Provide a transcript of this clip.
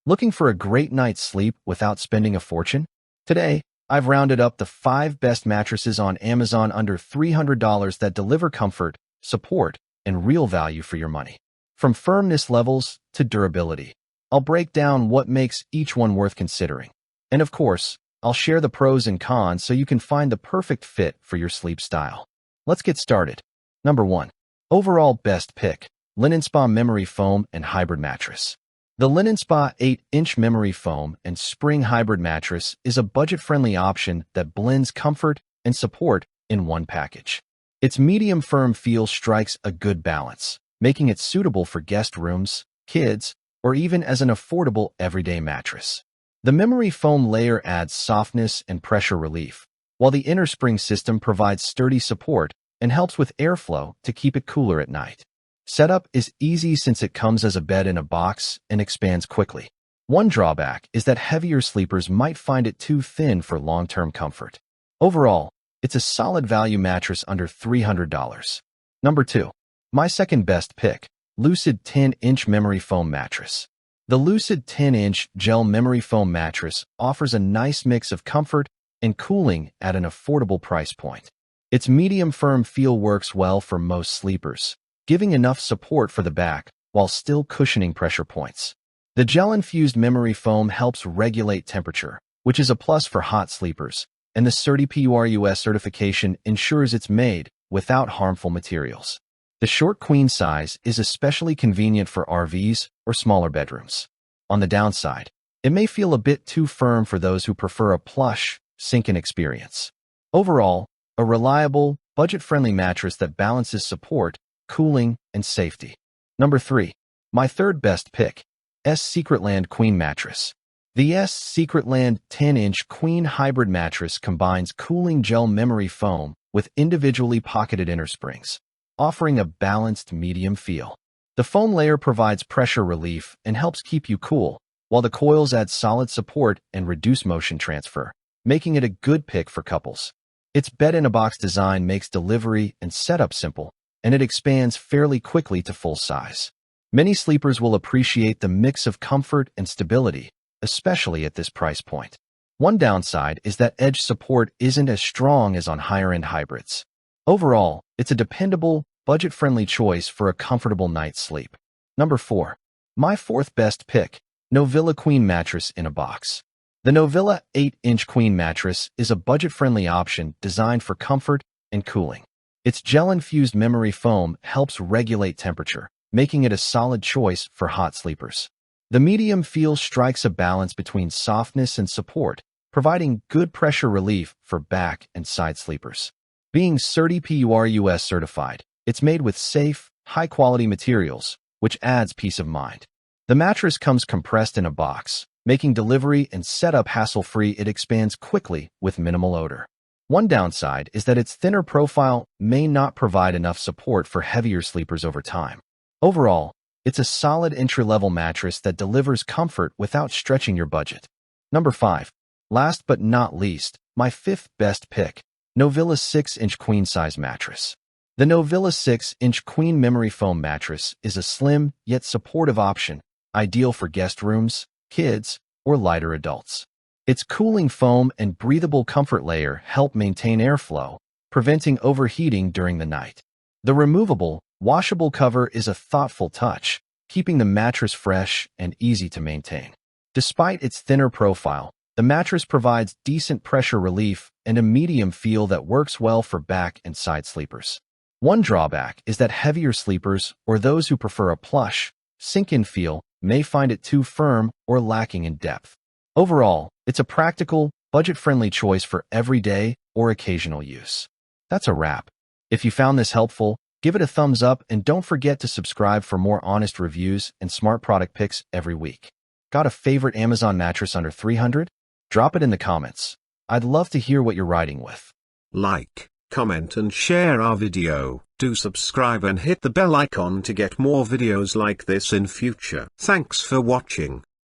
Looking for a great night's sleep without spending a fortune? Today, I've rounded up the 5 best mattresses on Amazon under $300 that deliver comfort, support, and real value for your money. From firmness levels to durability, I'll break down what makes each one worth considering. And of course, I'll share the pros and cons so you can find the perfect fit for your sleep style. Let's get started. Number 1. Overall best pick, LinenSpa Memory Foam and Hybrid Mattress. The LinenSpa 8-inch memory foam and spring hybrid mattress is a budget-friendly option that blends comfort and support in one package. Its medium firm feel strikes a good balance, making it suitable for guest rooms, kids, or even as an affordable everyday mattress. The memory foam layer adds softness and pressure relief, while the inner spring system provides sturdy support and helps with airflow to keep it cooler at night. Setup is easy since it comes as a bed in a box and expands quickly. One drawback is that heavier sleepers might find it too thin for long-term comfort. Overall, it's a solid value mattress under $300. Number 2. My second best pick, Lucid 10-inch memory foam mattress. The Lucid 10-inch gel memory foam mattress offers a nice mix of comfort and cooling at an affordable price point. Its medium firm feel works well for most sleepers, giving enough support for the back while still cushioning pressure points. The gel-infused memory foam helps regulate temperature, which is a plus for hot sleepers, and the CertiPUR-US certification ensures it's made without harmful materials. The short queen size is especially convenient for RVs or smaller bedrooms. On the downside, it may feel a bit too firm for those who prefer a plush, sink-in experience. Overall, a reliable, budget-friendly mattress that balances support, cooling, and safety. Number 3. My third best pick, Secretland Queen Mattress. The Secretland 10-inch Queen Hybrid Mattress combines cooling gel memory foam with individually pocketed inner springs, offering a balanced medium feel. The foam layer provides pressure relief and helps keep you cool, while the coils add solid support and reduce motion transfer, making it a good pick for couples. Its bed-in-a-box design makes delivery and setup simple, and it expands fairly quickly to full size. Many sleepers will appreciate the mix of comfort and stability, especially at this price point. One downside is that edge support isn't as strong as on higher-end hybrids. Overall, it's a dependable, budget-friendly choice for a comfortable night's sleep. Number 4. My fourth best pick, Novilla Queen Mattress in a Box. The Novilla 8-inch Queen Mattress is a budget-friendly option designed for comfort and cooling. Its gel-infused memory foam helps regulate temperature, making it a solid choice for hot sleepers. The medium feel strikes a balance between softness and support, providing good pressure relief for back and side sleepers. Being CertiPUR-US certified, it's made with safe, high-quality materials, which adds peace of mind. The mattress comes compressed in a box, making delivery and setup hassle-free. It expands quickly with minimal odor. One downside is that its thinner profile may not provide enough support for heavier sleepers over time. Overall, it's a solid entry-level mattress that delivers comfort without stretching your budget. Number 5. Last but not least, my fifth best pick, Novilla 6-inch queen-size mattress. The Novilla 6-inch queen memory foam mattress is a slim yet supportive option, ideal for guest rooms, kids, or lighter adults. Its cooling foam and breathable comfort layer help maintain airflow, preventing overheating during the night. The removable, washable cover is a thoughtful touch, keeping the mattress fresh and easy to maintain. Despite its thinner profile, the mattress provides decent pressure relief and a medium feel that works well for back and side sleepers. One drawback is that heavier sleepers or those who prefer a plush, sink-in feel may find it too firm or lacking in depth. Overall, it's a practical, budget-friendly choice for everyday or occasional use. That's a wrap. If you found this helpful, give it a thumbs up and don't forget to subscribe for more honest reviews and smart product picks every week. Got a favorite Amazon mattress under $300? Drop it in the comments. I'd love to hear what you're riding with. Like, comment and share our video. Do subscribe and hit the bell icon to get more videos like this in future. Thanks for watching.